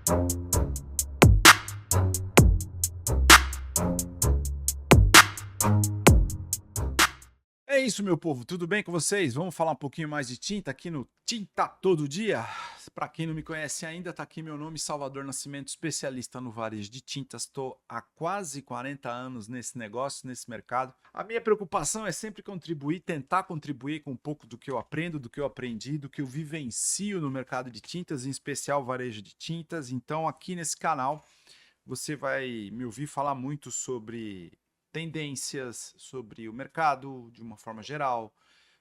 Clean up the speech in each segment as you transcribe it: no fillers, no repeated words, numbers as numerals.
É isso, meu povo, tudo bem com vocês? Vamos falar um pouquinho mais de tinta aqui no Tinta Todo Dia? Para quem não me conhece ainda, tá aqui meu nome, Salvador Nascimento, especialista no varejo de tintas. Estou há quase 40 anos nesse negócio, nesse mercado. A minha preocupação é sempre contribuir, tentar contribuir com um pouco do que eu aprendo, do que eu aprendi, do que eu vivencio no mercado de tintas, em especial varejo de tintas. Então, aqui nesse canal, você vai me ouvir falar muito sobre tendências, sobre o mercado de uma forma geral,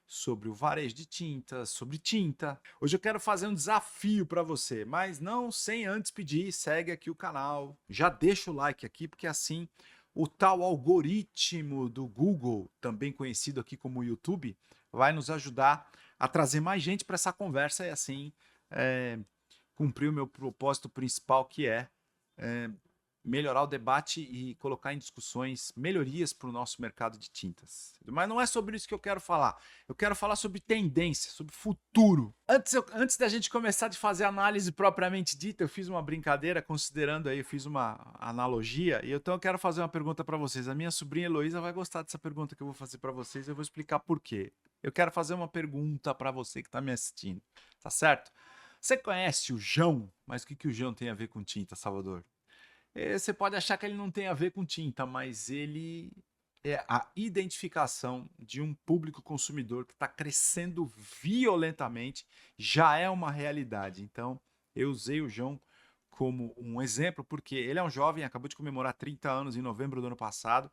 sobre o varejo de tintas, sobre tinta. Hoje eu quero fazer um desafio para você, mas não sem antes pedir, segue aqui o canal, já deixa o like aqui, porque assim o tal algoritmo do Google, também conhecido aqui como YouTube, vai nos ajudar a trazer mais gente para essa conversa e assim cumprir o meu propósito principal, que é melhorar o debate e colocar em discussões melhorias para o nosso mercado de tintas. Mas não é sobre isso que eu quero falar. Eu quero falar sobre tendência, sobre futuro. Antes da gente começar de fazer a análise propriamente dita, eu fiz uma brincadeira considerando aí, eu fiz uma analogia, e então eu quero fazer uma pergunta para vocês. A minha sobrinha Heloísa vai gostar dessa pergunta que eu vou fazer para vocês, eu vou explicar por quê. Eu quero fazer uma pergunta para você que está me assistindo, tá certo? Você conhece o Jão? Mas o que o Jão tem a ver com tinta, Salvador? Você pode achar que ele não tem a ver com tinta, mas ele é a identificação de um público consumidor que está crescendo violentamente, já é uma realidade. Então, eu usei o João como um exemplo, porque ele é um jovem, acabou de comemorar 30 anos em novembro do ano passado.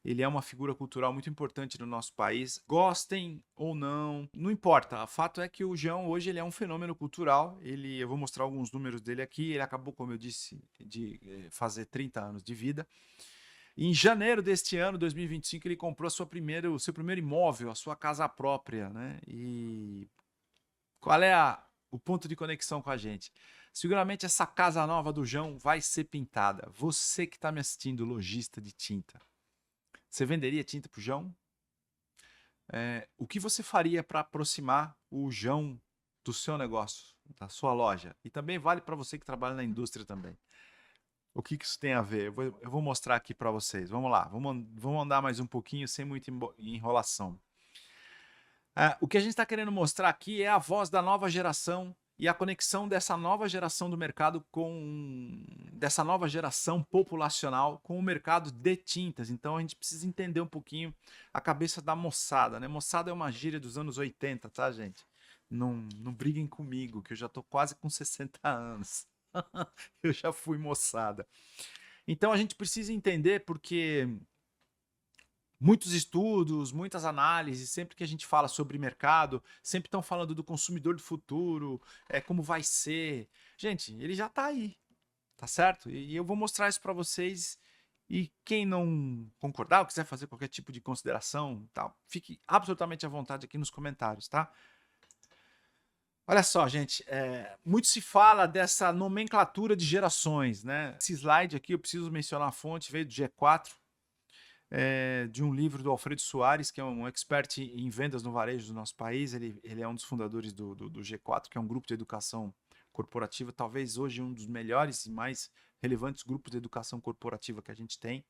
Ele é uma figura cultural muito importante no nosso país. Gostem ou não, não importa. O fato é que o João hoje ele é um fenômeno cultural. Eu vou mostrar alguns números dele aqui. Ele acabou, como eu disse, de fazer 30 anos de vida. Em janeiro deste ano, 2025, ele comprou o seu primeiro imóvel, a sua casa própria, né? E qual é o ponto de conexão com a gente? Seguramente essa casa nova do João vai ser pintada. Você que está me assistindo, lojista de tinta, você venderia tinta para o João? O que você faria para aproximar o João do seu negócio, da sua loja? E também vale para você que trabalha na indústria também. O que isso tem a ver? Eu vou mostrar aqui para vocês. Vamos lá, vamos andar mais um pouquinho sem muita enrolação. O que a gente está querendo mostrar aqui é a voz da nova geração e a conexão dessa nova geração do mercado dessa nova geração populacional com o mercado de tintas. Então a gente precisa entender um pouquinho a cabeça da moçada, né? Moçada é uma gíria dos anos 80, tá, gente? Não briguem comigo, que eu já tô quase com 60 anos. Eu já fui moçada. Então a gente precisa entender porque muitos estudos, muitas análises, sempre que a gente fala sobre mercado, sempre estão falando do consumidor do futuro, como vai ser. Gente, ele já está aí, tá certo? E eu vou mostrar isso para vocês. E quem não concordar ou quiser fazer qualquer tipo de consideração, tal, fique absolutamente à vontade aqui nos comentários, tá? Olha só, gente, muito se fala dessa nomenclatura de gerações, né? Esse slide aqui, eu preciso mencionar a fonte, veio do G4, de um livro do Alfredo Soares, que é um expert em vendas no varejo do nosso país. Ele é um dos fundadores do G4, que é um grupo de educação corporativa, talvez hoje um dos melhores e mais relevantes grupos de educação corporativa que a gente tem.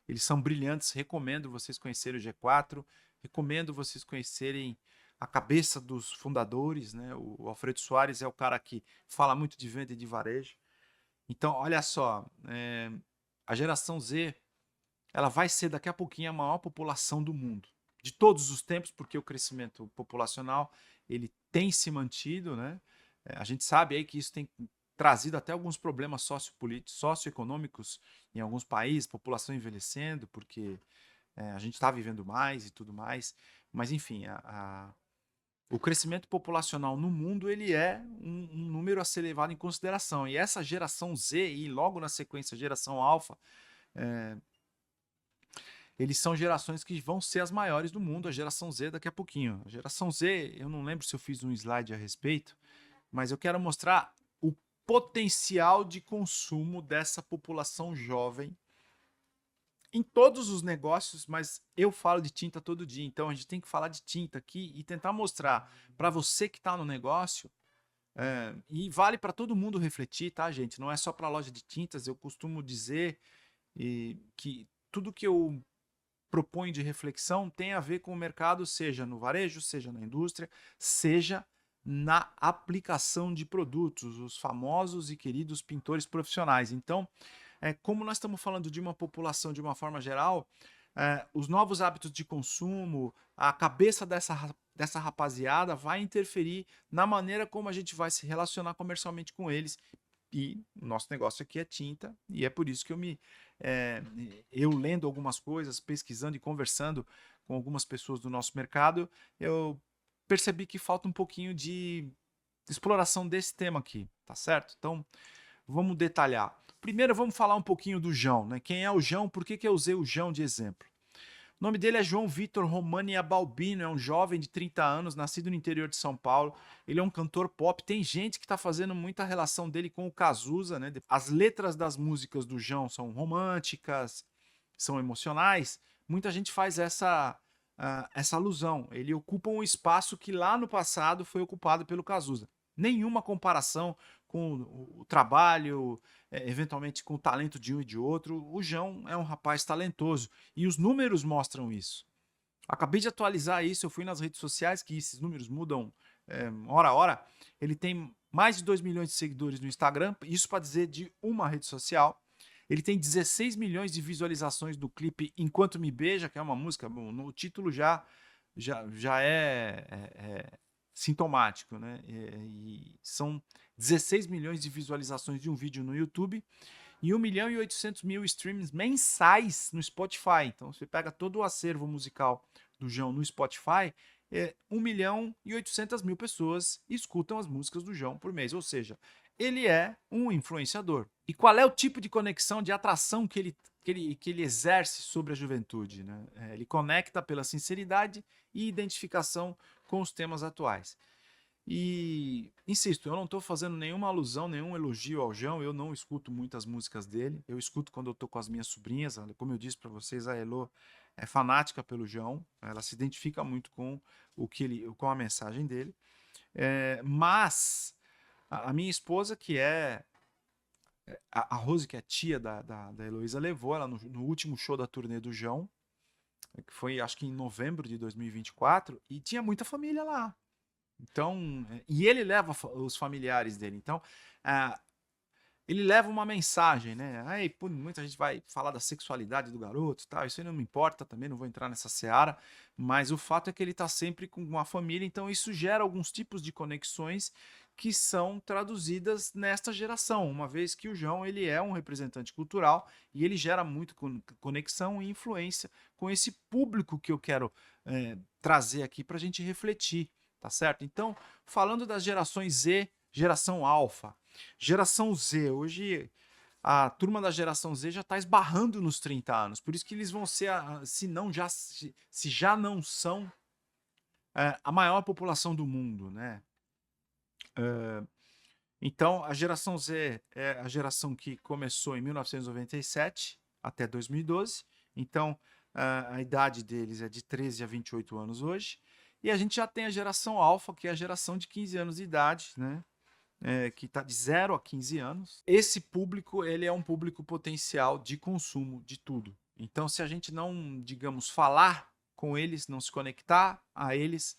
Eles são brilhantes, recomendo vocês conhecerem o G4, recomendo vocês conhecerem a cabeça dos fundadores, né? O Alfredo Soares é o cara que fala muito de venda e de varejo. Então, olha só, a geração Z, ela vai ser daqui a pouquinho a maior população do mundo, de todos os tempos, porque o crescimento populacional ele tem se mantido, né? A gente sabe aí que isso tem trazido até alguns problemas sociopolíticos, socioeconômicos em alguns países, população envelhecendo, porque a gente está vivendo mais e tudo mais, mas enfim, o crescimento populacional no mundo ele é um número a ser levado em consideração, e essa geração Z e logo na sequência a geração Alpha, eles são gerações que vão ser as maiores do mundo, a geração Z daqui a pouquinho. A geração Z, eu não lembro se eu fiz um slide a respeito, mas eu quero mostrar o potencial de consumo dessa população jovem em todos os negócios, mas eu falo de tinta todo dia, então a gente tem que falar de tinta aqui e tentar mostrar para você que está no negócio E vale para todo mundo refletir, tá, gente? Não é só para a loja de tintas. Eu costumo dizer que tudo que eu proponho de reflexão tem a ver com o mercado, seja no varejo, seja na indústria, seja na aplicação de produtos, os famosos e queridos pintores profissionais. Então, como nós estamos falando de uma população de uma forma geral, os novos hábitos de consumo, a cabeça dessa rapaziada vai interferir na maneira como a gente vai se relacionar comercialmente com eles. E o nosso negócio aqui é tinta, e é por isso que é, eu lendo algumas coisas, pesquisando e conversando com algumas pessoas do nosso mercado, eu percebi que falta um pouquinho de exploração desse tema aqui, tá certo? Então, vamos detalhar. Primeiro, vamos falar um pouquinho do João, né? Quem é o João? Por que eu usei o João de exemplo? O nome dele é João Vitor Romani Abalbino, é um jovem de 30 anos, nascido no interior de São Paulo. Ele é um cantor pop. Tem gente que está fazendo muita relação dele com o Cazuza, né? As letras das músicas do João são românticas, são emocionais. Muita gente faz essa alusão. Ele ocupa um espaço que lá no passado foi ocupado pelo Cazuza. Nenhuma comparação com o trabalho, eventualmente com o talento de um e de outro. O João é um rapaz talentoso e os números mostram isso. Acabei de atualizar isso, eu fui nas redes sociais, que esses números mudam hora a hora. Ele tem mais de 2 milhões de seguidores no Instagram, isso para dizer de uma rede social. Ele tem 16 milhões de visualizações do clipe Enquanto Me Beija, que é uma música, bom, no título já é sintomático, né? E são 16 milhões de visualizações de um vídeo no YouTube e 1 milhão e 800 mil streams mensais no Spotify. Então, você pega todo o acervo musical do João no Spotify, 1 milhão e 800 mil pessoas escutam as músicas do João por mês. Ou seja, ele é um influenciador. E qual é o tipo de conexão, de atração que ele exerce sobre a juventude, né? Ele conecta pela sinceridade e identificação com os temas atuais. E insisto, eu não estou fazendo nenhuma alusão, nenhum elogio ao João. Eu não escuto muitas músicas dele. Eu escuto quando eu estou com as minhas sobrinhas. Como eu disse para vocês, a Elo é fanática pelo João. Ela se identifica muito com com a mensagem dele. Mas a minha esposa, que é a Rose, que é tia da Heloísa, levou ela no último show da turnê do João, que foi acho que em novembro de 2024, e tinha muita família lá. Então, e ele leva os familiares dele. Então, ele leva uma mensagem, né? Aí, muita gente vai falar da sexualidade do garoto, tal. Isso aí não me importa também, não vou entrar nessa seara. Mas o fato é que ele está sempre com uma família, então isso gera alguns tipos de conexões que são traduzidas nesta geração, uma vez que o João ele é um representante cultural e ele gera muito conexão e influência com esse público que eu quero trazer aqui para a gente refletir, tá certo? Então, falando das gerações Z, geração Alpha, geração Z, hoje a turma da geração Z já está esbarrando nos 30 anos, por isso que eles vão ser, se já não são, a maior população do mundo, né? Então, a geração Z é a geração que começou em 1997 até 2012. Então, a idade deles é de 13 a 28 anos hoje. E a gente já tem a geração Alpha, que é a geração de 15 anos de idade, né? Que está de 0 a 15 anos. Esse público ele é um público potencial de consumo de tudo. Então, se a gente não, digamos, falar com eles, não se conectar a eles,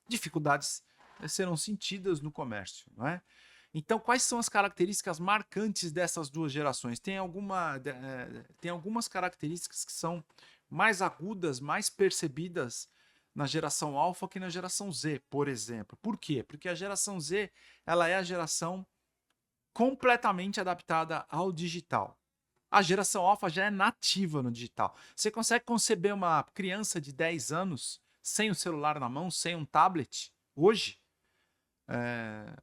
dificuldades serão sentidas no comércio, não é? Então, quais são as características marcantes dessas duas gerações? Tem algumas características que são mais agudas, mais percebidas na geração Alpha que na geração Z, por exemplo. Por quê? Porque a geração Z ela é a geração completamente adaptada ao digital. A geração Alpha já é nativa no digital. Você consegue conceber uma criança de 10 anos sem o celular na mão, sem um tablet, hoje?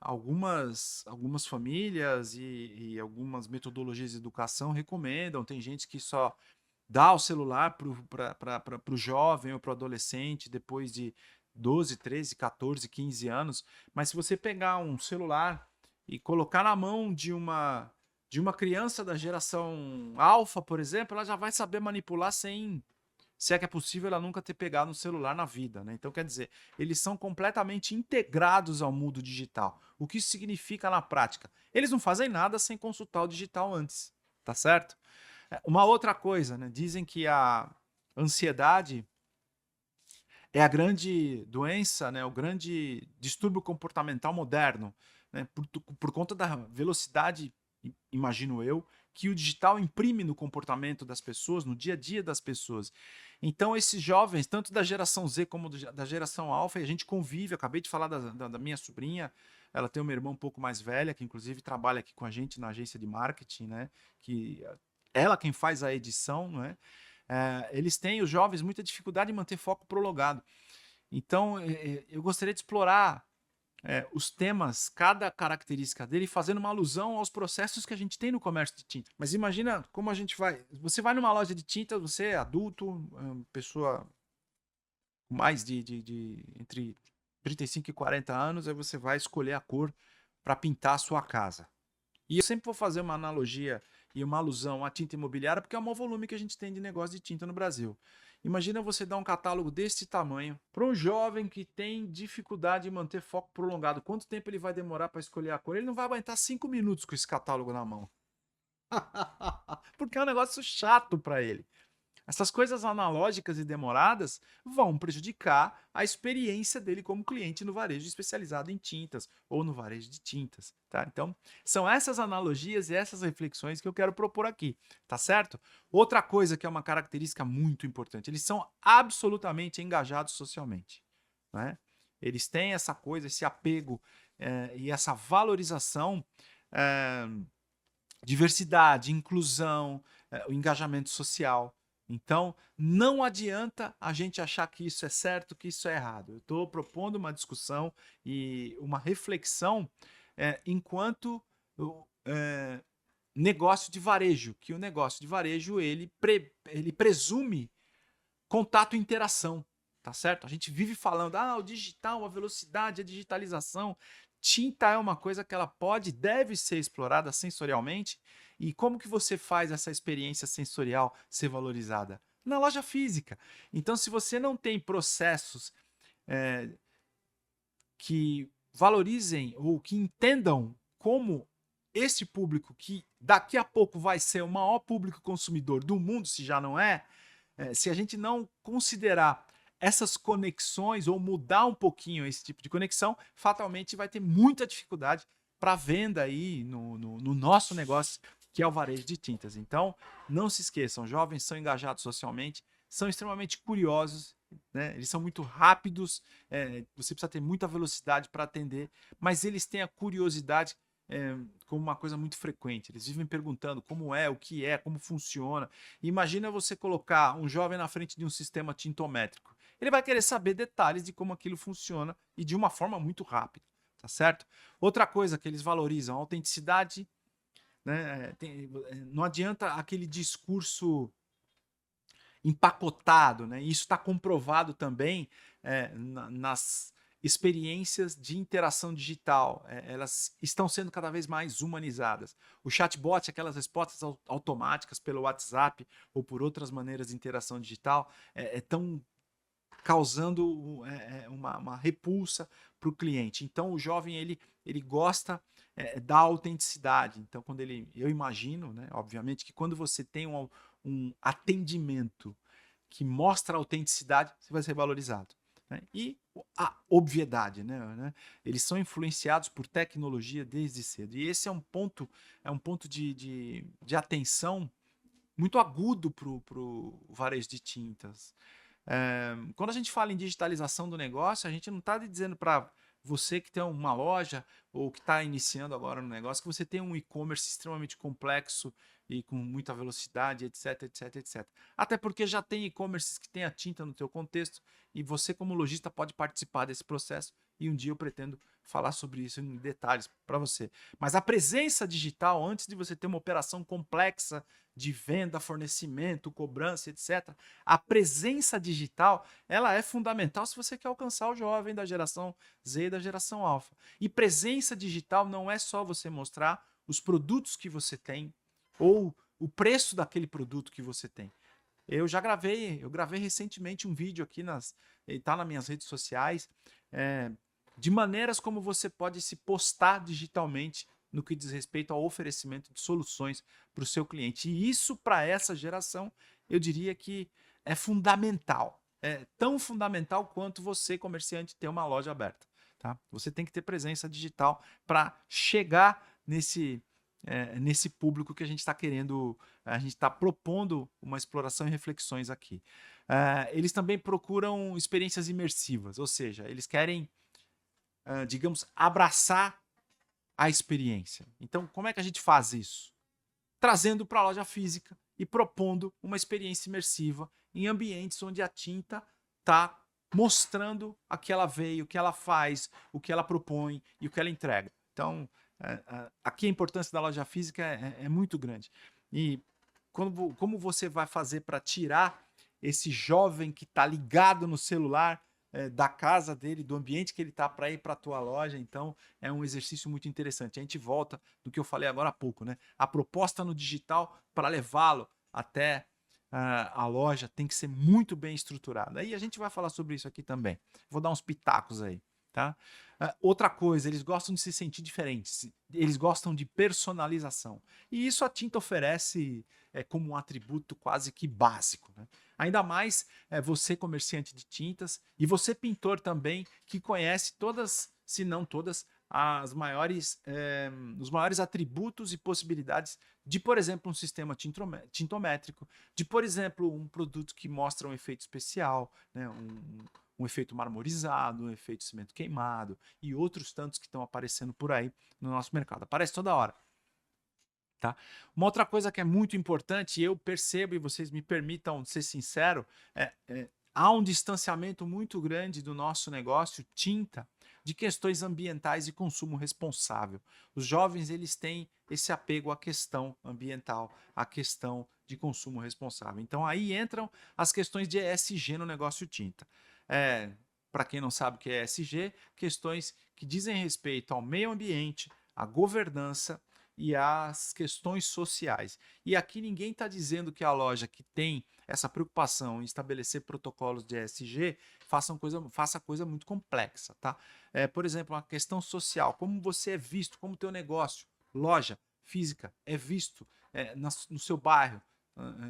Algumas famílias e algumas metodologias de educação recomendam. Tem gente que só dá o celular para o jovem ou para o adolescente depois de 12, 13, 14, 15 anos. Mas se você pegar um celular e colocar na mão de uma criança da geração Alpha, por exemplo, ela já vai saber manipular sem Se é que é possível ela nunca ter pegado um celular na vida, né? Então, quer dizer, eles são completamente integrados ao mundo digital. O que isso significa na prática? Eles não fazem nada sem consultar o digital antes, tá certo? Uma outra coisa, né? Dizem que a ansiedade é a grande doença, né? O grande distúrbio comportamental moderno, né? Por conta da velocidade, imagino eu, que o digital imprime no comportamento das pessoas, no dia a dia das pessoas. Então, esses jovens, tanto da geração Z como da geração Alpha, a gente convive. Eu acabei de falar da minha sobrinha, ela tem uma irmã um pouco mais velha, que inclusive trabalha aqui com a gente na agência de marketing, né? Que ela quem faz a edição, né? Eles têm, os jovens, muita dificuldade em manter foco prolongado. Então, eu gostaria de explorar os temas, cada característica dele, fazendo uma alusão aos processos que a gente tem no comércio de tinta. Mas imagina como a gente vai. Você vai numa loja de tinta, você é adulto, pessoa com mais de entre 35 e 40 anos, aí você vai escolher a cor para pintar a sua casa. E eu sempre vou fazer uma analogia e uma alusão à tinta imobiliária, porque é o maior volume que a gente tem de negócio de tinta no Brasil. Imagina você dar um catálogo desse tamanho para um jovem que tem dificuldade em manter foco prolongado. Quanto tempo ele vai demorar para escolher a cor? Ele não vai aguentar 5 minutos com esse catálogo na mão. Porque é um negócio chato para ele. Essas coisas analógicas e demoradas vão prejudicar a experiência dele como cliente no varejo especializado em tintas ou no varejo de tintas, tá? Então, são essas analogias e essas reflexões que eu quero propor aqui, tá certo? Outra coisa que é uma característica muito importante, eles são absolutamente engajados socialmente, né? Eles têm essa coisa, esse apego e essa valorização, diversidade, inclusão, o engajamento social. Então, não adianta a gente achar que isso é certo, que isso é errado. Eu estou propondo uma discussão e uma reflexão enquanto negócio de varejo, que o negócio de varejo ele presume contato e interação, tá certo? A gente vive falando, o digital, a velocidade, a digitalização. Tinta é uma coisa que ela pode, deve ser explorada sensorialmente. E como que você faz essa experiência sensorial ser valorizada? Na loja física. Então, se você não tem processos que valorizem ou que entendam como esse público, que daqui a pouco vai ser o maior público consumidor do mundo, se já não é, se a gente não considerar essas conexões ou mudar um pouquinho esse tipo de conexão, fatalmente vai ter muita dificuldade para venda aí no nosso negócio, que é o varejo de tintas. Então, não se esqueçam, jovens são engajados socialmente, são extremamente curiosos, né? Eles são muito rápidos, você precisa ter muita velocidade para atender, mas eles têm a curiosidade como uma coisa muito frequente. Eles vivem perguntando como é, o que é, como funciona. Imagina você colocar um jovem na frente de um sistema tintométrico. Ele vai querer saber detalhes de como aquilo funciona e de uma forma muito rápida, tá certo? Outra coisa que eles valorizam, a autenticidade, né? Não adianta aquele discurso empacotado, né? Isso está comprovado também nas experiências de interação digital. Elas estão sendo cada vez mais humanizadas. O chatbot, aquelas respostas automáticas pelo WhatsApp ou por outras maneiras de interação digital, estão causando uma repulsa para o cliente. Então, o jovem ele gosta da autenticidade. Então, quando eu imagino, né, obviamente, que quando você tem um atendimento que mostra a autenticidade, você vai ser valorizado. Né? E a obviedade, né? Eles são influenciados por tecnologia desde cedo. E esse é um ponto de atenção muito agudo para o varejo de tintas. Quando a gente fala em digitalização do negócio, a gente não está dizendo para você que tem uma loja ou que está iniciando agora no negócio que você tem um e-commerce extremamente complexo e com muita velocidade, etc, etc, etc. Até porque já tem e-commerces que tem a tinta no teu contexto e você como lojista pode participar desse processo e um dia eu pretendo falar sobre isso em detalhes para você. Mas a presença digital, antes de você ter uma operação complexa de venda, fornecimento, cobrança, etc., a presença digital ela é fundamental se você quer alcançar o jovem da geração Z e da geração Alpha. E presença digital não é só você mostrar os produtos que você tem ou o preço daquele produto que você tem. Eu gravei recentemente um vídeo aqui ele tá nas minhas redes sociais, de maneiras como você pode se postar digitalmente no que diz respeito ao oferecimento de soluções para o seu cliente. E isso, para essa geração, eu diria que é fundamental. É tão fundamental quanto você, comerciante, ter uma loja aberta. Tá? Você tem que ter presença digital para chegar nesse público que a gente está querendo, a gente está propondo uma exploração e reflexões aqui. Eles também procuram experiências imersivas, ou seja, eles querem, digamos, abraçar a experiência. Então, como é que a gente faz isso? Trazendo para a loja física e propondo uma experiência imersiva em ambientes onde a tinta está mostrando a que ela veio, o que ela faz, o que ela propõe e o que ela entrega. Então, aqui a importância da loja física é muito grande. E como você vai fazer para tirar esse jovem que está ligado no celular da casa dele, do ambiente que ele está, para ir para a tua loja? Então, é um exercício muito interessante. A gente volta do que eu falei agora há pouco, né? A proposta no digital para levá-lo até a loja tem que ser muito bem estruturada. Aí a gente vai falar sobre isso aqui também. Vou dar uns pitacos aí, tá? Outra coisa, eles gostam de se sentir diferentes, eles gostam de personalização. E isso a tinta oferece como um atributo quase que básico, né? Ainda mais você, comerciante de tintas, e você, pintor também, que conhece todas, se não todas, os maiores atributos e possibilidades de, por exemplo, um sistema tintométrico, de, por exemplo, um produto que mostra um efeito especial, né? Um efeito marmorizado, um efeito cimento queimado e outros tantos que estão aparecendo por aí no nosso mercado. Aparece toda hora. Tá? Uma outra coisa que é muito importante, e eu percebo, e vocês me permitam ser sincero, há um distanciamento muito grande do nosso negócio tinta de questões ambientais e consumo responsável. Os jovens, eles têm esse apego à questão ambiental, à questão de consumo responsável. Então aí entram as questões de ESG no negócio tinta. Para quem não sabe o que é ESG, questões que dizem respeito ao meio ambiente, à governança e às questões sociais. E aqui ninguém está dizendo que a loja que tem essa preocupação em estabelecer protocolos de ESG faça coisa muito complexa, tá? Por exemplo, a questão social, como você é visto, como o teu negócio, loja física, é visto no seu bairro,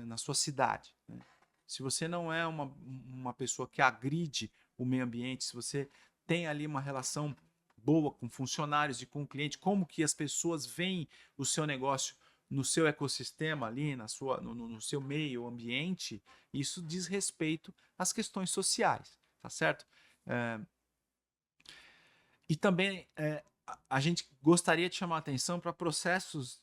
na sua cidade, né? Se você não é uma pessoa que agride o meio ambiente, se você tem ali uma relação boa com funcionários e com o cliente, como que as pessoas veem o seu negócio no seu ecossistema ali, no seu meio ambiente, isso diz respeito às questões sociais, tá certo? E também a gente gostaria de chamar a atenção para processos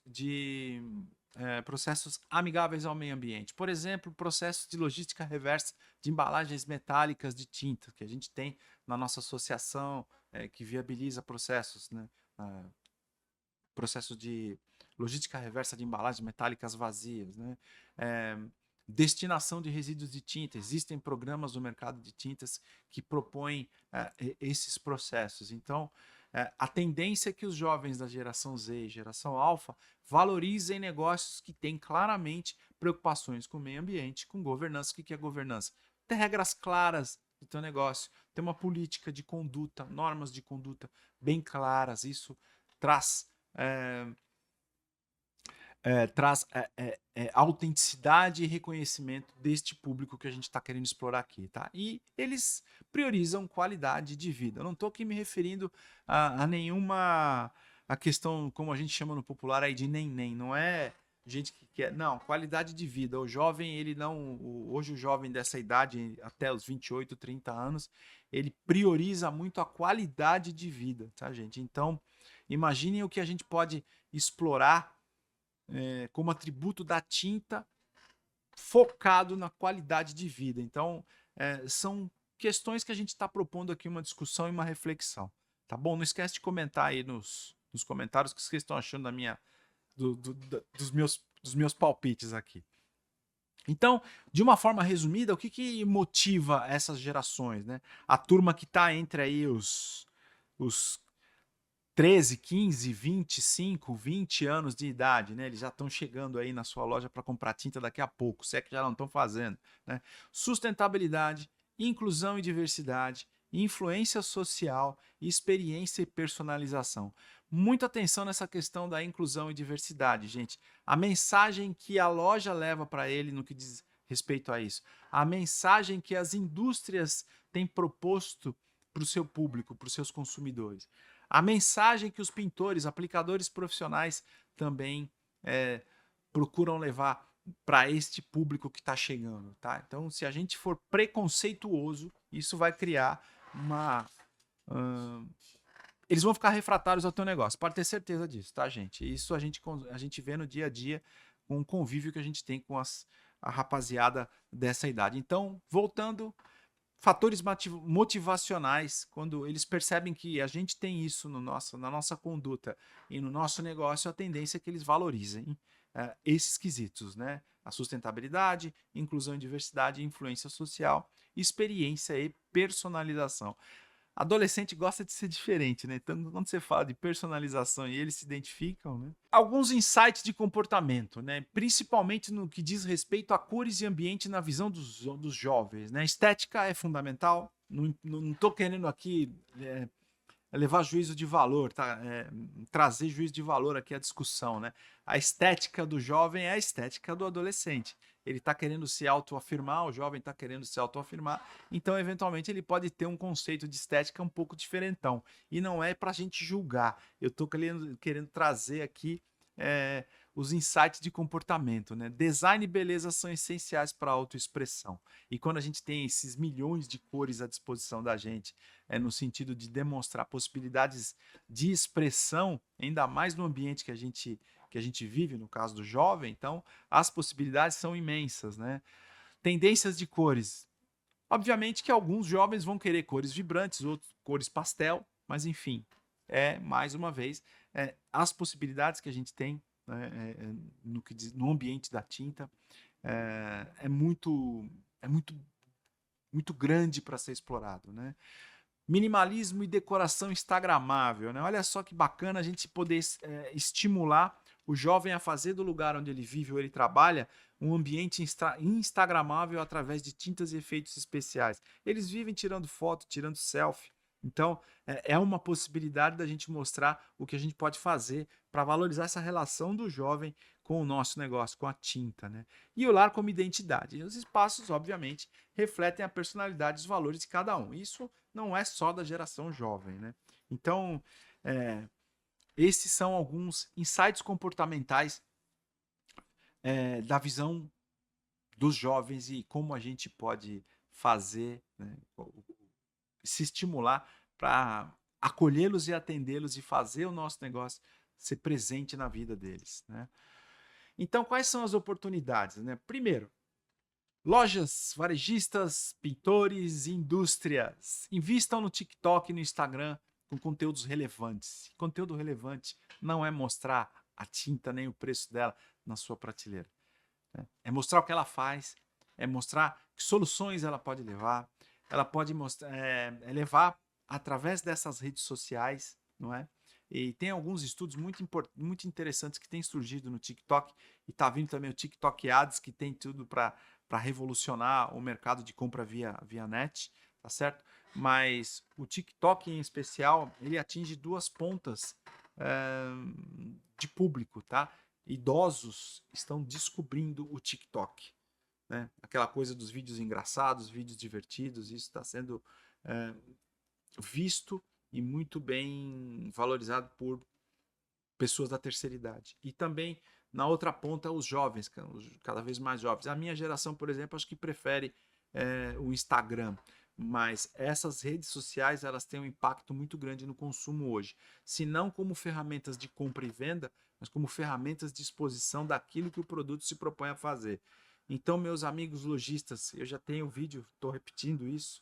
amigáveis ao meio ambiente. Por exemplo, processos de logística reversa de embalagens metálicas de tinta, que a gente tem na nossa associação, que viabiliza processos, né? Processos de logística reversa de embalagens metálicas vazias, né? Destinação de resíduos de tinta. Existem programas no mercado de tintas que propõem esses processos. Então, a tendência é que os jovens da geração Z e geração Alpha valorizem negócios que têm claramente preocupações com o meio ambiente, com governança. O que é governança? Ter regras claras do teu negócio, ter uma política de conduta, normas de conduta bem claras. Isso traz autenticidade e reconhecimento deste público que a gente está querendo explorar aqui, tá? E eles priorizam qualidade de vida. Eu não estou aqui me referindo a nenhuma questão, como a gente chama no popular aí, de nem. Não é gente que quer... Não, qualidade de vida. O jovem, ele não... Hoje o jovem dessa idade, até os 28, 30 anos, ele prioriza muito a qualidade de vida, tá, gente? Então, imaginem o que a gente pode explorar como atributo da tinta focado na qualidade de vida. Então, são questões que a gente está propondo aqui uma discussão e uma reflexão. Tá bom? Não esquece de comentar aí nos comentários o que vocês estão achando dos meus palpites aqui. Então, de uma forma resumida, o que motiva essas gerações, né? A turma que está entre aí os 13, 15, 25, 20 anos de idade, né? Eles já estão chegando aí na sua loja para comprar tinta daqui a pouco, se é que já não estão fazendo, né? Sustentabilidade, inclusão e diversidade, influência social, experiência e personalização. Muita atenção nessa questão da inclusão e diversidade, gente. A mensagem que a loja leva para ele no que diz respeito a isso, a mensagem que as indústrias têm proposto para o seu público, para os seus consumidores. A mensagem que os pintores, aplicadores profissionais também procuram levar para este público que está chegando, tá? Então, se a gente for preconceituoso, isso vai criar uma... eles vão ficar refratários ao teu negócio, pode ter certeza disso, tá, gente? Isso a gente vê no dia a dia com o convívio que a gente tem com a rapaziada dessa idade. Então, voltando... Fatores motivacionais, quando eles percebem que a gente tem isso no na nossa conduta e no nosso negócio, a tendência é que eles valorizem esses quesitos, né? A sustentabilidade, inclusão e diversidade, influência social, experiência e personalização. Adolescente gosta de ser diferente, né? Então, quando você fala de personalização e eles se identificam, né? Alguns insights de comportamento, né? Principalmente no que diz respeito a cores e ambiente na visão dos jovens, né? Estética é fundamental. Não tô querendo aqui levar juízo de valor, tá? Trazer juízo de valor aqui à discussão, né? A estética do jovem é a estética do adolescente. Ele está querendo se autoafirmar, o jovem está querendo se autoafirmar, então, eventualmente, ele pode ter um conceito de estética um pouco diferentão. E não é para a gente julgar. Eu estou querendo trazer aqui os insights de comportamento, né? Design e beleza são essenciais para a autoexpressão. E quando a gente tem esses milhões de cores à disposição da gente, no sentido de demonstrar possibilidades de expressão, ainda mais no ambiente que a gente vive, no caso do jovem, então as possibilidades são imensas, né? Tendências de cores. Obviamente que alguns jovens vão querer cores vibrantes, outros cores pastel, mas enfim, mais uma vez, as possibilidades que a gente tem, né, no ambiente da tinta é muito muito grande para ser explorado, né? Minimalismo e decoração instagramável, né? Olha só que bacana a gente poder estimular o jovem a fazer do lugar onde ele vive ou ele trabalha um ambiente instagramável através de tintas e efeitos especiais. Eles vivem tirando foto, tirando selfie. Então, é uma possibilidade da gente mostrar o que a gente pode fazer para valorizar essa relação do jovem com o nosso negócio, com a tinta, né? E o lar como identidade. E os espaços, obviamente, refletem a personalidade e os valores de cada um. Isso não é só da geração jovem, né? Então, esses são alguns insights comportamentais da visão dos jovens e como a gente pode fazer, né, se estimular para acolhê-los e atendê-los e fazer o nosso negócio ser presente na vida deles, né? Então, quais são as oportunidades, né? Primeiro, lojas, varejistas, pintores, indústrias. Invistam no TikTok e no Instagram com conteúdos relevantes. Conteúdo relevante não é mostrar a tinta nem o preço dela na sua prateleira. É mostrar o que ela faz, é mostrar que soluções ela pode levar. Ela pode levar através dessas redes sociais, não é? E tem alguns estudos muito interessantes que têm surgido no TikTok e está vindo também o TikTok Ads, que tem tudo para revolucionar o mercado de compra via net, tá certo? Mas o TikTok em especial, ele atinge duas pontas de público, tá? Idosos estão descobrindo o TikTok, né? Aquela coisa dos vídeos engraçados, vídeos divertidos, isso está sendo visto e muito bem valorizado por pessoas da terceira idade. E também, na outra ponta, os jovens, cada vez mais jovens. A minha geração, por exemplo, acho que prefere o Instagram, mas essas redes sociais elas têm um impacto muito grande no consumo hoje, se não como ferramentas de compra e venda, mas como ferramentas de exposição daquilo que o produto se propõe a fazer. Então, meus amigos lojistas, eu já tenho vídeo, estou repetindo isso,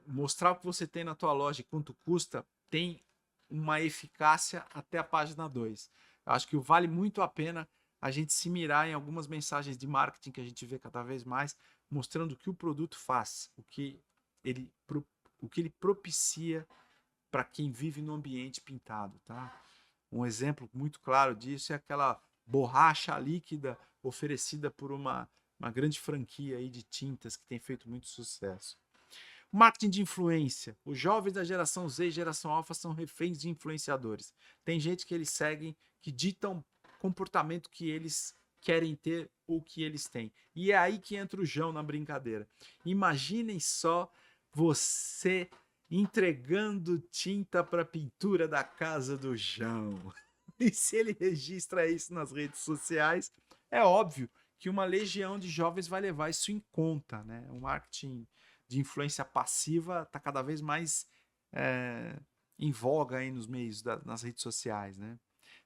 mostrar o que você tem na tua loja e quanto custa, tem uma eficácia até a página 2. Eu acho que vale muito a pena a gente se mirar em algumas mensagens de marketing que a gente vê cada vez mais, mostrando o que o produto faz, o que ele propicia para quem vive no ambiente pintado, tá? Um exemplo muito claro disso é aquela borracha líquida oferecida por uma grande franquia aí de tintas que tem feito muito sucesso. Marketing de influência. Os jovens da geração Z e geração Alpha são reféns de influenciadores. Tem gente que eles seguem, que ditam comportamento que eles querem ter ou que eles têm. E é aí que entra o João na brincadeira. Imaginem só você entregando tinta para a pintura da casa do João. E se ele registra isso nas redes sociais, é óbvio que uma legião de jovens vai levar isso em conta, né? O marketing de influência passiva está cada vez mais em voga aí nos meios, nas redes sociais, né?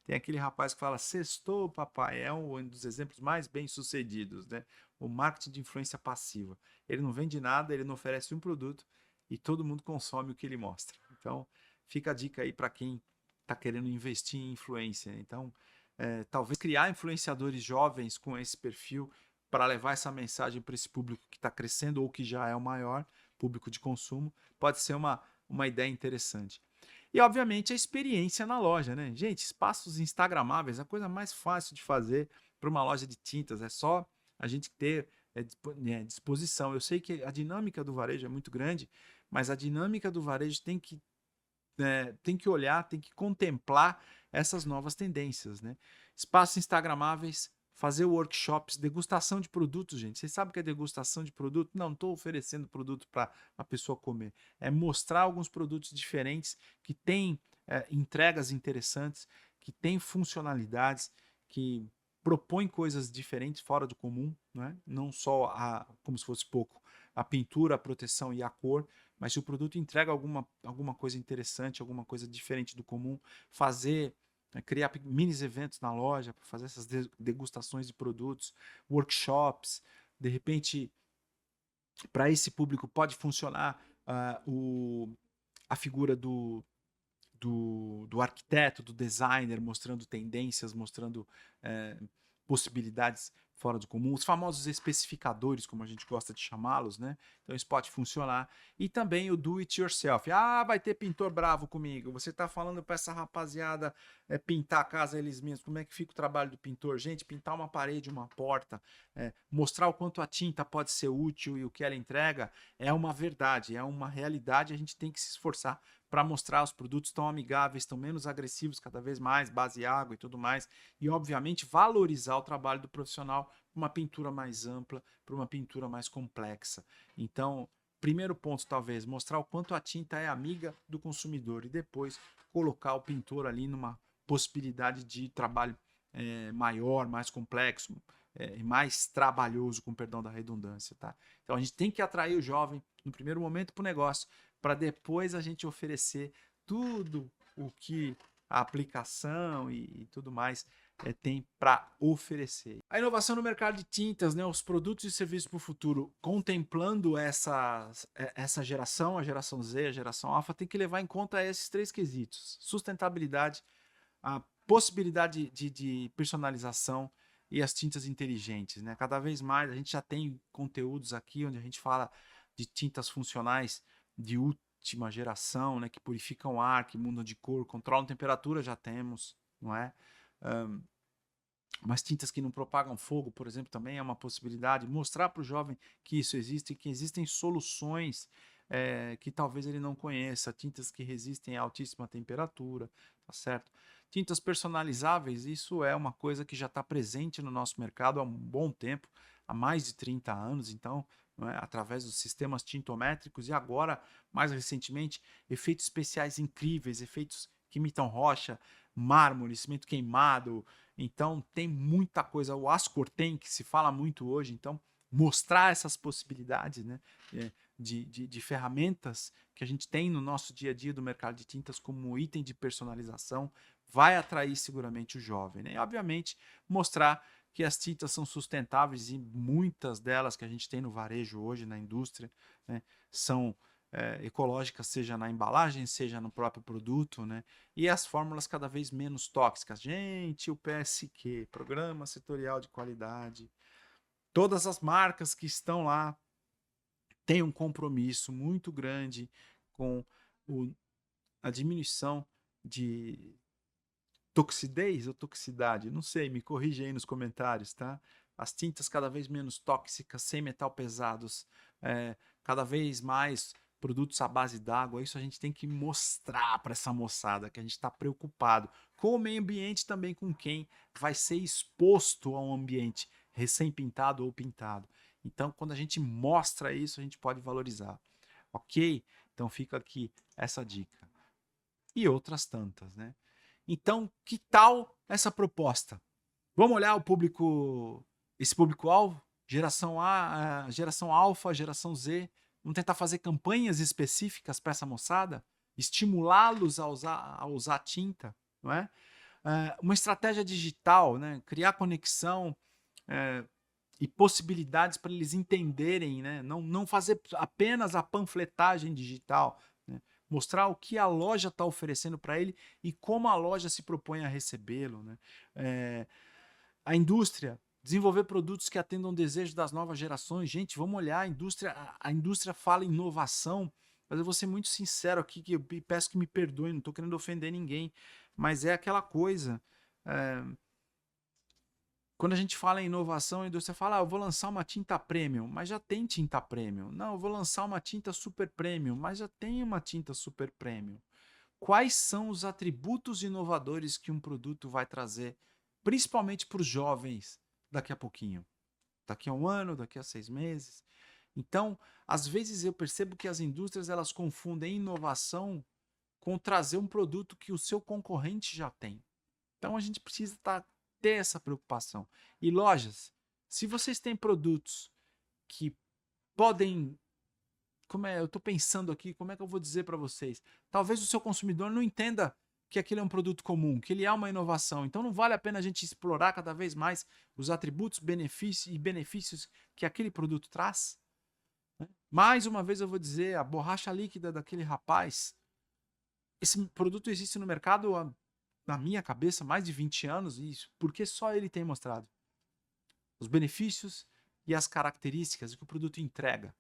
Tem aquele rapaz que fala, sextou, papai, é um dos exemplos mais bem sucedidos, né? O marketing de influência passiva. Ele não vende nada, ele não oferece um produto e todo mundo consome o que ele mostra. Então, fica a dica aí para quem está querendo investir em influência. Então, talvez criar influenciadores jovens com esse perfil para levar essa mensagem para esse público que está crescendo ou que já é o maior público de consumo, pode ser uma ideia interessante. E, obviamente, a experiência na loja, né? Gente, espaços instagramáveis é a coisa mais fácil de fazer para uma loja de tintas. É só a gente ter disposição. Eu sei que a dinâmica do varejo é muito grande, mas a dinâmica do varejo tem que olhar, tem que contemplar essas novas tendências, né? Espaços instagramáveis, fazer workshops, degustação de produtos, gente. Vocês sabem o que é degustação de produto? Não estou oferecendo produto para a pessoa comer. É mostrar alguns produtos diferentes que têm entregas interessantes, que têm funcionalidades, que propõem coisas diferentes, fora do comum, né? Não só como se fosse pouco, a pintura, a proteção e a cor, mas se o produto entrega alguma coisa interessante, alguma coisa diferente do comum, criar mini eventos na loja para fazer essas degustações de produtos, workshops, de repente, para esse público pode funcionar a figura do arquiteto, do designer, mostrando tendências, mostrando possibilidades fora do comum, os famosos especificadores, como a gente gosta de chamá-los, né? Então isso pode funcionar. E também o do it yourself. Ah, vai ter pintor bravo comigo. Você está falando para essa rapaziada pintar a casa eles mesmos. Como é que fica o trabalho do pintor? Gente, pintar uma parede, uma porta, mostrar o quanto a tinta pode ser útil e o que ela entrega é uma verdade, é uma realidade. A gente tem que se esforçar para mostrar os produtos tão amigáveis, tão menos agressivos cada vez mais, base água e tudo mais, e obviamente valorizar o trabalho do profissional para uma pintura mais ampla, para uma pintura mais complexa. Então, primeiro ponto talvez, mostrar o quanto a tinta é amiga do consumidor e depois colocar o pintor ali numa possibilidade de trabalho maior, mais complexo, mais trabalhoso, com perdão da redundância, tá? Então a gente tem que atrair o jovem no primeiro momento para o negócio, para depois a gente oferecer tudo o que a aplicação e tudo mais tem para oferecer. A inovação no mercado de tintas, né, os produtos e serviços para o futuro, contemplando essa geração, a geração Z, a geração Alpha, tem que levar em conta esses três quesitos: sustentabilidade, a possibilidade de personalização e as tintas inteligentes, né? Cada vez mais a gente já tem conteúdos aqui onde a gente fala de tintas funcionais de última geração, né, que purificam o ar, que mudam de cor, controlam temperatura, já temos, não é? Mas tintas que não propagam fogo, por exemplo, também é uma possibilidade. Mostrar para o jovem que isso existe, que existem soluções que talvez ele não conheça, tintas que resistem a altíssima temperatura, tá certo? Tintas personalizáveis, isso é uma coisa que já está presente no nosso mercado há um bom tempo, há mais de 30 anos, então, não é? Através dos sistemas tintométricos e agora, mais recentemente, efeitos especiais incríveis, efeitos que imitam rocha, mármore, cimento queimado. Então tem muita coisa, o Ascortem, que se fala muito hoje, então mostrar essas possibilidades, né, de ferramentas que a gente tem no nosso dia a dia do mercado de tintas como item de personalização vai atrair seguramente o jovem, né? E obviamente mostrar que as tintas são sustentáveis e muitas delas que a gente tem no varejo hoje, na indústria, né, são ecológicas, seja na embalagem, seja no próprio produto, né? E as fórmulas cada vez menos tóxicas. Gente, o PSQ, Programa Setorial de Qualidade, todas as marcas que estão lá têm um compromisso muito grande com a diminuição de toxidez ou toxicidade, não sei, me corrige aí nos comentários, tá? As tintas cada vez menos tóxicas, sem metal pesados, cada vez mais produtos à base d'água. Isso a gente tem que mostrar para essa moçada que a gente está preocupado com o meio ambiente, também com quem vai ser exposto a um ambiente recém-pintado ou pintado. Então, quando a gente mostra isso, a gente pode valorizar. Ok? Então fica aqui essa dica. E outras tantas, né? Então, que tal essa proposta? Vamos olhar esse público-alvo? Geração A, geração Alfa, geração Z. Vamos tentar fazer campanhas específicas para essa moçada? Estimulá-los a usar tinta, não é? Uma estratégia digital, né? Criar conexão e possibilidades para eles entenderem, né? Não fazer apenas a panfletagem digital, né? Mostrar o que a loja está oferecendo para ele e como a loja se propõe a recebê-lo, né? A indústria, desenvolver produtos que atendam o desejo das novas gerações. Gente, vamos olhar, a indústria fala em inovação, mas eu vou ser muito sincero aqui, que eu peço que me perdoem, não estou querendo ofender ninguém, mas é aquela coisa... Quando a gente fala em inovação, a indústria fala, eu vou lançar uma tinta premium, mas já tem tinta premium. Não, eu vou lançar uma tinta super premium, mas já tem uma tinta super premium. Quais são os atributos inovadores que um produto vai trazer, principalmente para os jovens, daqui a pouquinho? Daqui a um ano, daqui a 6 meses? Então, às vezes eu percebo que as indústrias elas confundem inovação com trazer um produto que o seu concorrente já tem. Então, a gente precisa ter essa preocupação. E lojas, se vocês têm produtos que podem... eu estou pensando aqui, como é que eu vou dizer para vocês? Talvez o seu consumidor não entenda que aquele é um produto comum, que ele é uma inovação. Então não vale a pena a gente explorar cada vez mais os atributos, benefícios que aquele produto traz? Mais uma vez eu vou dizer, a borracha líquida daquele rapaz, esse produto existe no mercado há, na minha cabeça, mais de 20 anos, e porque só ele tem mostrado os benefícios e as características que o produto entrega.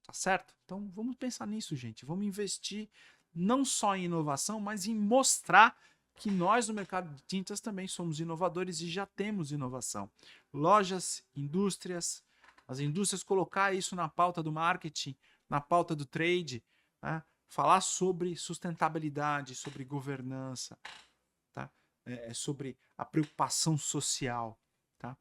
Tá certo? Então vamos pensar nisso, gente. Vamos investir não só em inovação, mas em mostrar que nós no mercado de tintas também somos inovadores e já temos inovação. Lojas, indústrias, as indústrias colocar isso na pauta do marketing, na pauta do trade, né? Falar sobre sustentabilidade, sobre governança, tá? Sobre a preocupação social, tá?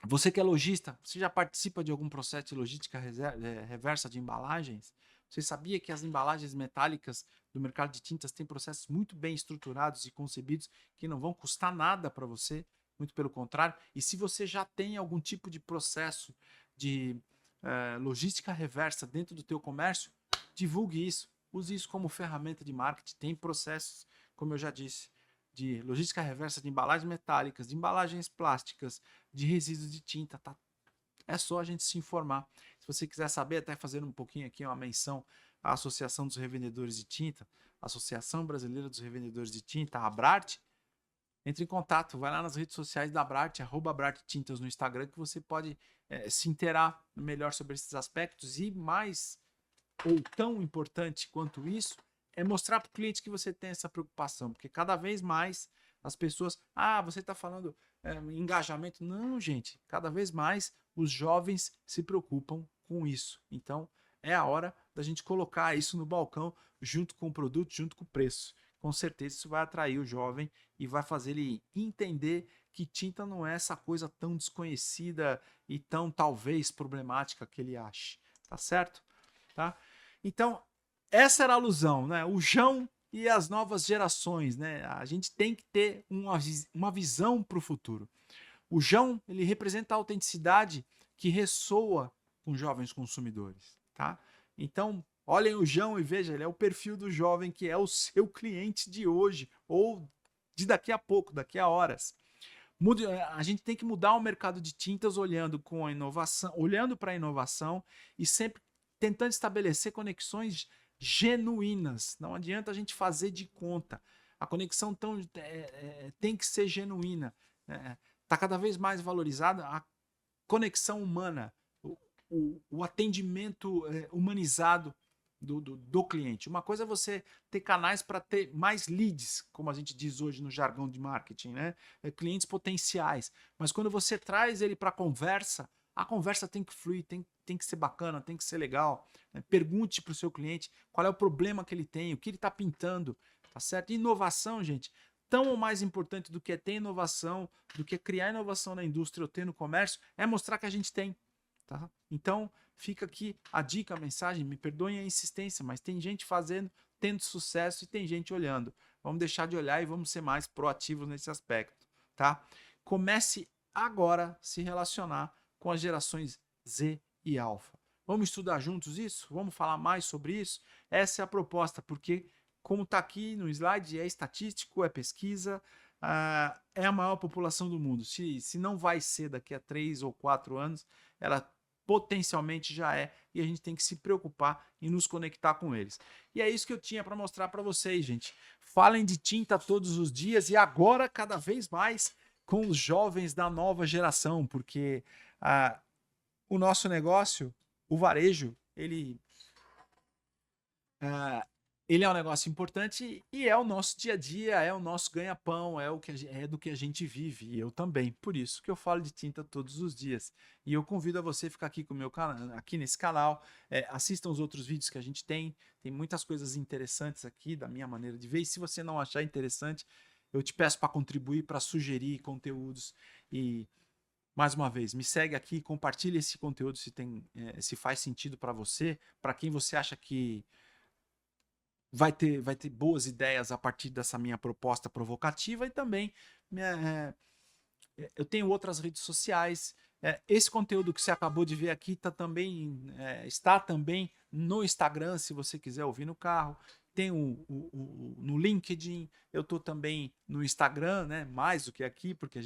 Você que é lojista, você já participa de algum processo de logística reversa de embalagens? Você sabia que as embalagens metálicas do mercado de tintas têm processos muito bem estruturados e concebidos que não vão custar nada para você? Muito pelo contrário. E se você já tem algum tipo de processo de logística reversa dentro do teu comércio, divulgue isso. Use isso como ferramenta de marketing. Tem processos, como eu já disse, de logística reversa de embalagens metálicas, de embalagens plásticas, de resíduos de tinta, tá? É só a gente se informar. Se você quiser saber, até fazendo um pouquinho aqui uma menção à Associação dos Revendedores de Tinta, Associação Brasileira dos Revendedores de Tinta, a Abrarte, entre em contato, vai lá nas redes sociais da Abrarte, @AbratteTintas no Instagram, que você pode se inteirar melhor sobre esses aspectos e mais, ou tão importante quanto isso, é mostrar para o cliente que você tem essa preocupação, porque cada vez mais as pessoas, você está falando engajamento. Não, gente, cada vez mais os jovens se preocupam com isso. Então, é a hora da gente colocar isso no balcão, junto com o produto, junto com o preço. Com certeza isso vai atrair o jovem e vai fazer ele entender que tinta não é essa coisa tão desconhecida e tão, talvez, problemática que ele ache. Tá certo? Tá? Então, essa era a alusão, né? O João e as novas gerações, né? A gente tem que ter uma visão para o futuro. O João, ele representa a autenticidade que ressoa com jovens consumidores, tá? Então, olhem o João e vejam, ele é o perfil do jovem que é o seu cliente de hoje ou de daqui a pouco, daqui a horas. A gente tem que mudar o mercado de tintas olhando com a inovação, olhando para a inovação e sempre tentando estabelecer conexões genuínas. Não adianta a gente fazer de conta. A conexão tem que ser genuína. Está cada vez mais valorizada a conexão humana, o atendimento humanizado do cliente. Uma coisa é você ter canais para ter mais leads, como a gente diz hoje no jargão de marketing, né? Clientes potenciais. Mas quando você traz ele para a conversa tem que fluir, tem que ser bacana, tem que ser legal. Né? Pergunte para o seu cliente qual é o problema que ele tem, o que ele está pintando, tá certo? Inovação, gente, tão ou mais importante do que é ter inovação, do que criar inovação na indústria ou ter no comércio, é mostrar que a gente tem. Tá? Então, fica aqui a dica, a mensagem, me perdoem a insistência, mas tem gente fazendo, tendo sucesso e tem gente olhando. Vamos deixar de olhar e vamos ser mais proativos nesse aspecto, tá? Comece agora a se relacionar com as gerações Z e Alpha. Vamos estudar juntos isso? Vamos falar mais sobre isso? Essa é a proposta, porque, como está aqui no slide, é estatístico, é pesquisa, é a maior população do mundo. Se não vai ser daqui a 3 ou 4 anos, ela potencialmente já é, e a gente tem que se preocupar em nos conectar com eles. E é isso que eu tinha para mostrar para vocês, gente. Falem de tinta todos os dias e agora cada vez mais com os jovens da nova geração, porque o nosso negócio, o varejo, ele é um negócio importante e é o nosso dia a dia, é o nosso ganha-pão, é do que a gente vive, e eu também. Por isso que eu falo de tinta todos os dias. E eu convido a você a ficar aqui com o meu canal, aqui nesse canal, assistam os outros vídeos que a gente tem muitas coisas interessantes aqui da minha maneira de ver, e se você não achar interessante, eu te peço para contribuir, para sugerir conteúdos e mais uma vez, me segue aqui, compartilhe esse conteúdo se faz sentido para você, para quem você acha que vai ter boas ideias a partir dessa minha proposta provocativa e também eu tenho outras redes sociais. Esse conteúdo que você acabou de ver aqui está também no Instagram, se você quiser ouvir no carro. Tem no LinkedIn, eu estou também no Instagram, né? Mais do que aqui, porque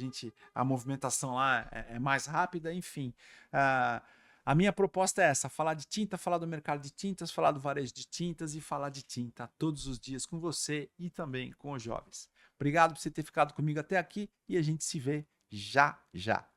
a movimentação lá é mais rápida, enfim. A minha proposta é essa, falar de tinta, falar do mercado de tintas, falar do varejo de tintas e falar de tinta todos os dias com você e também com os jovens. Obrigado por você ter ficado comigo até aqui e a gente se vê já já.